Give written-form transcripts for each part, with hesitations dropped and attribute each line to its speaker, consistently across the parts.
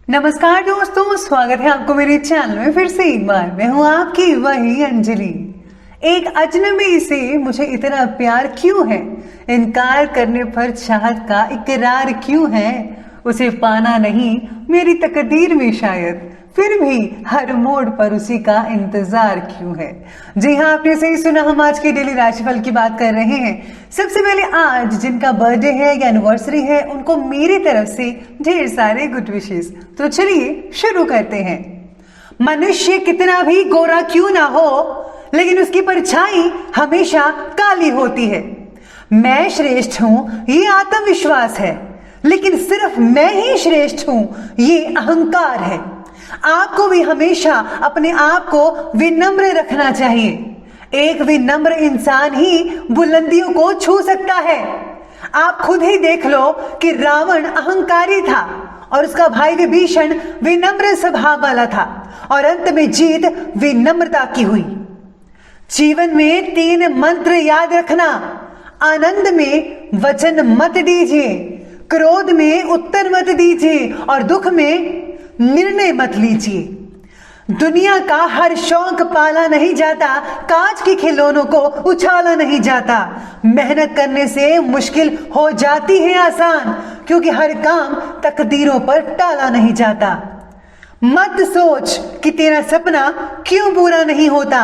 Speaker 1: नमस्कार दोस्तों, स्वागत है आपको मेरे चैनल में फिर से एक बार। मैं हूं आपकी वही अंजलि। एक अजनबी से मुझे इतना प्यार क्यों है, इनकार करने पर चाहत का इकरार क्यों है, उसे पाना नहीं मेरी तकदीर में शायद, फिर भी हर मोड़ पर उसी का इंतजार क्यों है। जी हाँ, आपने सही सुना, हम आज के डेली राशिफल की बात कर रहे हैं। सबसे पहले आज जिनका बर्थडे है या एनिवर्सरी है, उनको मेरी तरफ से ढेर सारे गुड विशेस। तो चलिए शुरू करते हैं। मनुष्य कितना भी गोरा क्यों ना हो, लेकिन उसकी परछाई हमेशा काली होती है। मैं श्रेष्ठ हूं ये आत्मविश्वास है, लेकिन सिर्फ मैं ही श्रेष्ठ हूं ये अहंकार है। आपको भी हमेशा अपने आप को विनम्र रखना चाहिए। एक विनम्र इंसान ही बुलंदियों को छू सकता है। आप खुद ही देख लो कि रावण अहंकारी था और उसका भाई विभीषण विनम्र स्वभाव वाला था, और अंत में जीत विनम्रता की हुई। जीवन में 3 मंत्र याद रखना। आनंद में वचन मत दीजिए, क्रोध में उत्तर मत दीजिए, और दुख में निर्णय मत लीजिए। दुनिया का हर शौक पाला नहीं जाता, कांच के खिलौनों को उछाला नहीं जाता। मेहनत करने से मुश्किल हो जाती है आसान, क्योंकि हर काम तकदीरों पर टाला नहीं जाता। मत सोच कि तेरा सपना क्यों पूरा नहीं होता।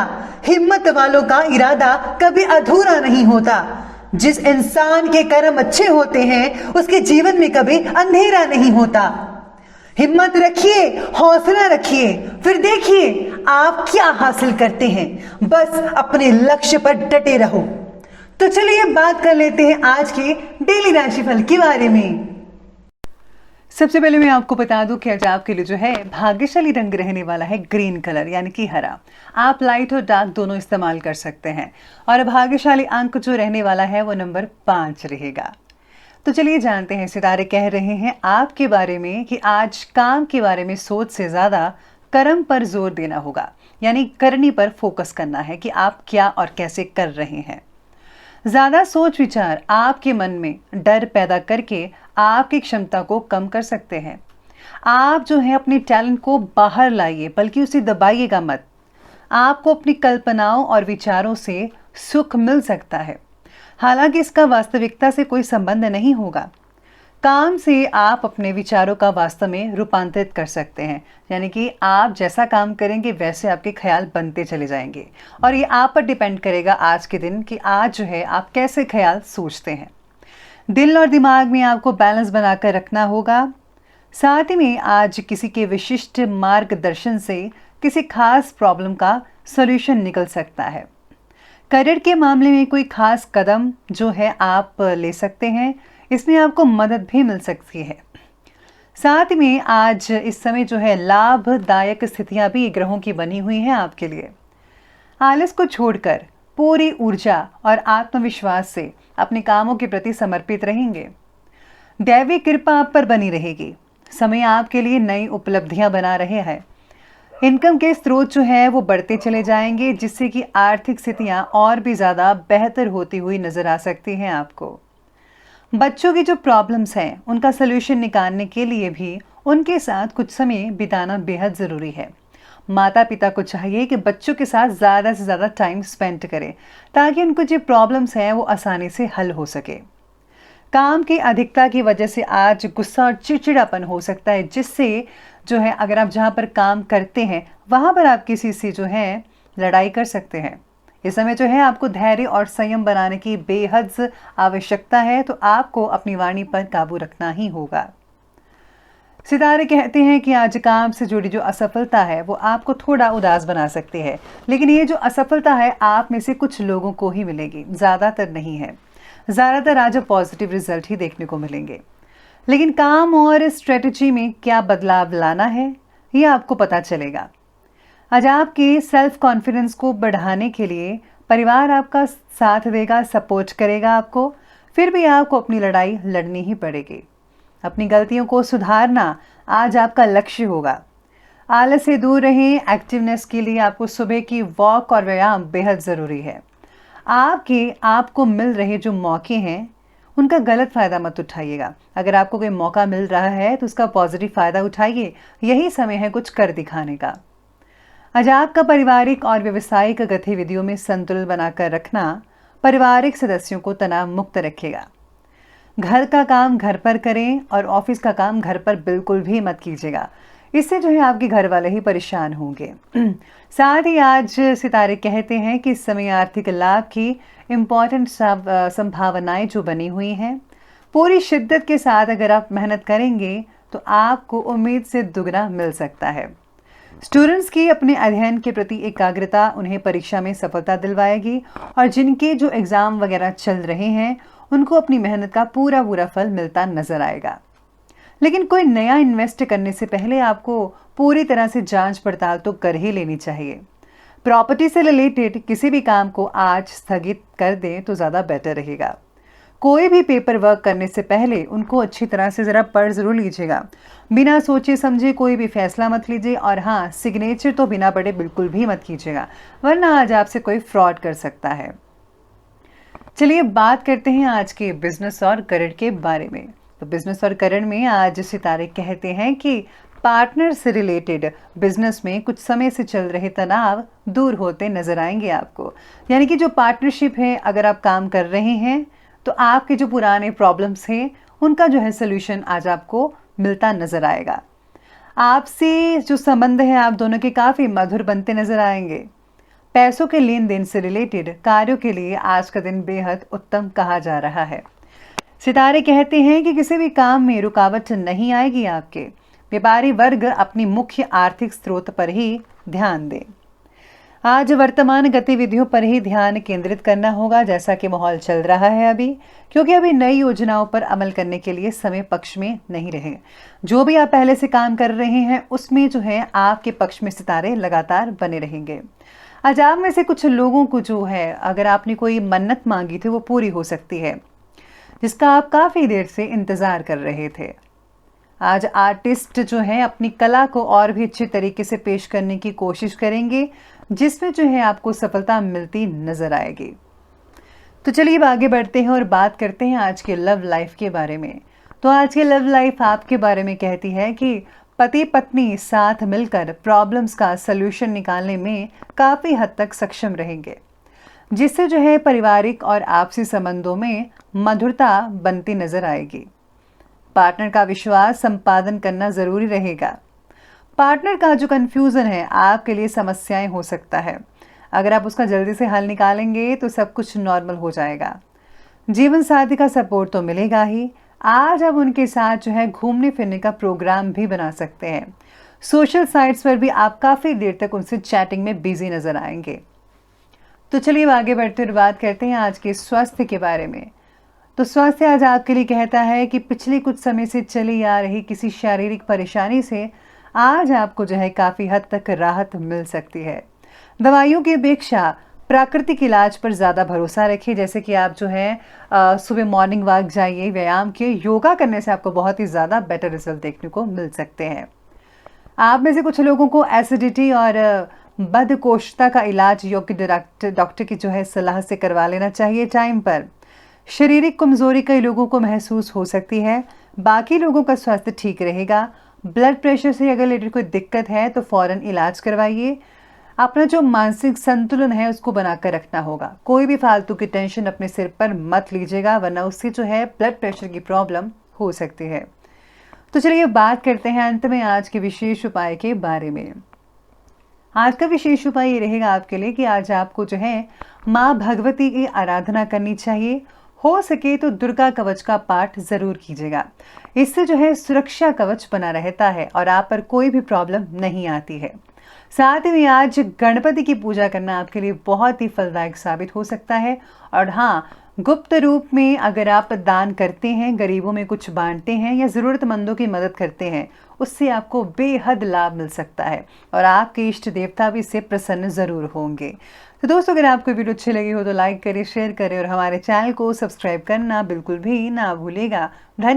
Speaker 1: हिम्मत वालों का इरादा कभी अधूरा नहीं होता। जिस इंसान के कर्म अच्छे होते हैं, उसके जीवन में कभी अंधेरा नहीं होता। हिम्मत रखिए, हौसला रखिए, फिर देखिए आप क्या हासिल करते हैं। बस अपने लक्ष्य पर डटे रहो। तो चलिए बात कर लेते हैं आज के डेली राशिफल के बारे में। सबसे पहले मैं आपको बता दूं कि आज आपके लिए जो है भाग्यशाली रंग रहने वाला है ग्रीन कलर, यानी कि हरा। आप लाइट और डार्क दोनों इस्तेमाल कर सकते हैं। और भाग्यशाली अंक जो रहने वाला है वो नंबर 5 रहेगा। तो चलिए जानते हैं, सितारे कह रहे हैं आपके बारे में कि आज काम के बारे में सोच से ज़्यादा कर्म पर जोर देना होगा, यानी करनी पर फोकस करना है कि आप क्या और कैसे कर रहे हैं। ज़्यादा सोच विचार आपके मन में डर पैदा करके आपकी क्षमता को कम कर सकते हैं। आप जो है अपने टैलेंट को बाहर लाइए, बल्कि उसे दबाइएगा मत। आपको अपनी कल्पनाओं और विचारों से सुख मिल सकता है, हालांकि इसका वास्तविकता से कोई संबंध नहीं होगा। काम से आप अपने विचारों का वास्तव में रूपांतरित कर सकते हैं, यानी कि आप जैसा काम करेंगे वैसे आपके ख्याल बनते चले जाएंगे। और ये आप पर डिपेंड करेगा आज के दिन कि आज जो है आप कैसे ख्याल सोचते हैं। दिल और दिमाग में आपको बैलेंस बनाकर रखना होगा। साथ ही में आज किसी के विशिष्ट मार्गदर्शन से किसी खास प्रॉब्लम का सॉल्यूशन निकल सकता है। करियर के मामले में कोई खास कदम जो है आप ले सकते हैं, इसमें आपको मदद भी मिल सकती है। साथ में आज इस समय जो है लाभदायक स्थितियां भी ग्रहों की बनी हुई हैं आपके लिए। आलस को छोड़कर पूरी ऊर्जा और आत्मविश्वास से अपने कामों के प्रति समर्पित रहेंगे। दैवी कृपा आप पर बनी रहेगी। समय आपके लिए नई उपलब्धियां बना रहे हैं। इनकम के स्रोत जो है वो बढ़ते चले जाएंगे, जिससे कि आर्थिक स्थितियां और भी ज़्यादा बेहतर होती हुई नज़र आ सकती हैं आपको। बच्चों की जो प्रॉब्लम्स हैं उनका सलूशन निकालने के लिए भी उनके साथ कुछ समय बिताना बेहद ज़रूरी है। माता पिता को चाहिए कि बच्चों के साथ ज़्यादा से ज़्यादा टाइम स्पेंड करें, ताकि उनको जो प्रॉब्लम्स हैं वो आसानी से हल हो सके। काम की अधिकता की वजह से आज गुस्सा और चिड़चिड़ापन हो सकता है, जिससे जो है अगर आप जहाँ पर काम करते हैं वहाँ पर आप किसी से जो है लड़ाई कर सकते हैं। इस समय जो है आपको धैर्य और संयम बनाने की बेहद आवश्यकता है, तो आपको अपनी वाणी पर काबू रखना ही होगा। सितारे कहते हैं कि आज काम से जुड़ी जो असफलता है वो आपको थोड़ा उदास बना सकती है, लेकिन ये जो असफलता है आप में से कुछ लोगों को ही मिलेगी, ज़्यादातर नहीं है। ज़्यादातर आज पॉजिटिव रिजल्ट ही देखने को मिलेंगे, लेकिन काम और स्ट्रेटजी में क्या बदलाव लाना है ये आपको पता चलेगा। आज आपके सेल्फ कॉन्फिडेंस को बढ़ाने के लिए परिवार आपका साथ देगा, सपोर्ट करेगा आपको, फिर भी आपको अपनी लड़ाई लड़नी ही पड़ेगी। अपनी गलतियों को सुधारना आज आपका लक्ष्य होगा। आलस से दूर रहें। एक्टिवनेस के लिए आपको सुबह की वॉक और व्यायाम बेहद ज़रूरी है। आपको मिल रहे जो मौके हैं उनका गलत फ़ायदा मत उठाइएगा। अगर आपको कोई मौका मिल रहा है तो उसका पॉजिटिव फ़ायदा उठाइए, यही समय है कुछ कर दिखाने का। आज आपका पारिवारिक और व्यावसायिक गतिविधियों में संतुलन बनाकर रखना पारिवारिक सदस्यों को तनाव मुक्त रखेगा। घर का काम घर पर करें और ऑफिस का काम घर पर बिल्कुल भी मत कीजिएगा, इससे जो है आपके घर वाले ही परेशान होंगे। साथ ही आज सितारे कहते हैं कि इस समय आर्थिक लाभ की इम्पॉर्टेंट संभावनाएं जो बनी हुई हैं, पूरी शिद्दत के साथ अगर आप मेहनत करेंगे तो आपको उम्मीद से दुगना मिल सकता है। स्टूडेंट्स की अपने अध्ययन के प्रति एकाग्रता उन्हें परीक्षा में सफलता दिलवाएगी और जिनके जो एग्ज़ाम वगैरह चल रहे हैं उनको अपनी मेहनत का पूरा फल मिलता नजर आएगा। लेकिन कोई नया इन्वेस्ट करने से पहले आपको पूरी तरह से जांच पड़ताल तो कर ही लेनी चाहिए। प्रॉपर्टी से रिलेटेड किसी भी काम को आज स्थगित कर दें तो ज़्यादा बेटर रहेगा। कोई भी पेपर वर्क करने से पहले उनको अच्छी तरह से ज़रा पढ़ ज़रूर लीजिएगा। बिना सोचे समझे कोई भी फैसला मत लीजिए और हाँ, सिग्नेचर तो बिना पढ़े बिल्कुल भी मत कीजिएगा, वरना आज आपसे कोई फ्रॉड कर सकता है। चलिए बात करते हैं आज के बिजनेस और करियर के बारे में। तो बिजनेस और करियर में आज सितारे कहते हैं कि पार्टनर से रिलेटेड बिजनेस में कुछ समय से चल रहे तनाव दूर होते नजर आएंगे आपको। यानी कि जो पार्टनरशिप है, अगर आप काम कर रहे हैं तो आपके जो पुराने प्रॉब्लम्स हैं उनका जो है सोल्यूशन आज आपको मिलता नजर आएगा। आपसे जो संबंध है आप दोनों के काफ़ी मधुर बनते नजर आएंगे। पैसों के लेन देन से रिलेटेड कार्यों के लिए आज का दिन बेहद उत्तम कहा जा रहा है। सितारे कहते हैं कि किसी भी काम में रुकावट नहीं आएगी आपके। व्यापारी वर्ग अपनी मुख्य आर्थिक स्रोत पर ही ध्यान दें। आज वर्तमान गतिविधियों पर ही ध्यान केंद्रित करना होगा जैसा कि माहौल चल रहा है अभी, क्योंकि अभी नई योजनाओं पर अमल करने के लिए समय पक्ष में नहीं रहे। जो भी आप पहले से काम कर रहे हैं उसमें जो है आपके पक्ष में सितारे लगातार बने रहेंगे। आज आप में से कुछ लोगों को जो है, अगर आपने कोई मन्नत मांगी थी वो पूरी हो सकती है, जिसका आप काफ़ी देर से इंतज़ार कर रहे थे। आज आर्टिस्ट जो है अपनी कला को और भी अच्छे तरीके से पेश करने की कोशिश करेंगे, जिसमें जो है आपको सफलता मिलती नजर आएगी। तो चलिए अब आगे बढ़ते हैं और बात करते हैं आज के लव लाइफ के बारे में। तो आज के लव लाइफ आपके बारे में कहती है कि पति पत्नी साथ मिलकर प्रॉब्लम्स का सल्यूशन निकालने में काफ़ी हद तक सक्षम रहेंगे, जिससे जो है पारिवारिक और आपसी संबंधों में मधुरता बनती नजर आएगी। पार्टनर का विश्वास संपादन करना जरूरी रहेगा। पार्टनर का जो कंफ्यूजन है आपके लिए समस्याएं हो सकता है, अगर आप उसका जल्दी से हल निकालेंगे तो सब कुछ नॉर्मल हो जाएगा। जीवन साथी का सपोर्ट तो मिलेगा ही। आज आप उनके साथ जो है घूमने फिरने का प्रोग्राम भी बना सकते हैं। सोशल साइट्स पर भी आप काफ़ी देर तक उनसे चैटिंग में बिजी नजर आएंगे। तो चलिए आगे बढ़ते हुए बात करते हैं आज के स्वास्थ्य के बारे में। तो स्वास्थ्य आज आपके लिए कहता है कि पिछले कुछ समय से चली आ रही किसी शारीरिक परेशानी से आज आपको जो है काफ़ी हद तक राहत मिल सकती है। दवाइयों की अपेक्षा प्राकृतिक इलाज पर ज़्यादा भरोसा रखिए, जैसे कि आप जो है सुबह मॉर्निंग वॉक जाइए, व्यायाम किए, योगा करने से आपको बहुत ही ज़्यादा बेटर रिजल्ट देखने को मिल सकते हैं। आप में से कुछ लोगों को एसिडिटी और बदकोष्ठता का इलाज योग्य डॉक्टर की जो है सलाह से करवा लेना चाहिए टाइम पर। शारीरिक कमजोरी कई लोगों को महसूस हो सकती है, बाकी लोगों का स्वास्थ्य ठीक रहेगा। ब्लड प्रेशर से अगर रिलेटेड कोई दिक्कत है तो फौरन इलाज करवाइए। अपना जो मानसिक संतुलन है उसको बनाकर रखना होगा। कोई भी फालतू की टेंशन अपने सिर पर मत लीजिएगा, वरना उससे जो है ब्लड प्रेशर की प्रॉब्लम हो सकती है। तो चलिए बात करते हैं अंत में आज के विशेष उपाय के बारे में। आज का विशेष उपाय ये रहेगा आपके लिए कि आज आपको जो है माँ भगवती की आराधना करनी चाहिए। हो सके तो दुर्गा कवच का पाठ जरूर कीजिएगा। इससे जो है सुरक्षा कवच बना रहता है और आप पर कोई भी प्रॉब्लम नहीं आती है। साथ ही आज गणपति की पूजा करना आपके लिए बहुत ही फलदायक साबित हो सकता है। और हाँ, गुप्त रूप में अगर आप दान करते हैं, गरीबों में कुछ बांटते हैं या ज़रूरतमंदों की मदद करते हैं, उससे आपको बेहद लाभ मिल सकता है और आपके इष्ट देवता भी इससे प्रसन्न ज़रूर होंगे। तो दोस्तों, अगर आपको वीडियो अच्छी लगी हो तो लाइक करें, शेयर करें और हमारे चैनल को सब्सक्राइब करना बिल्कुल भी ना भूलेगा।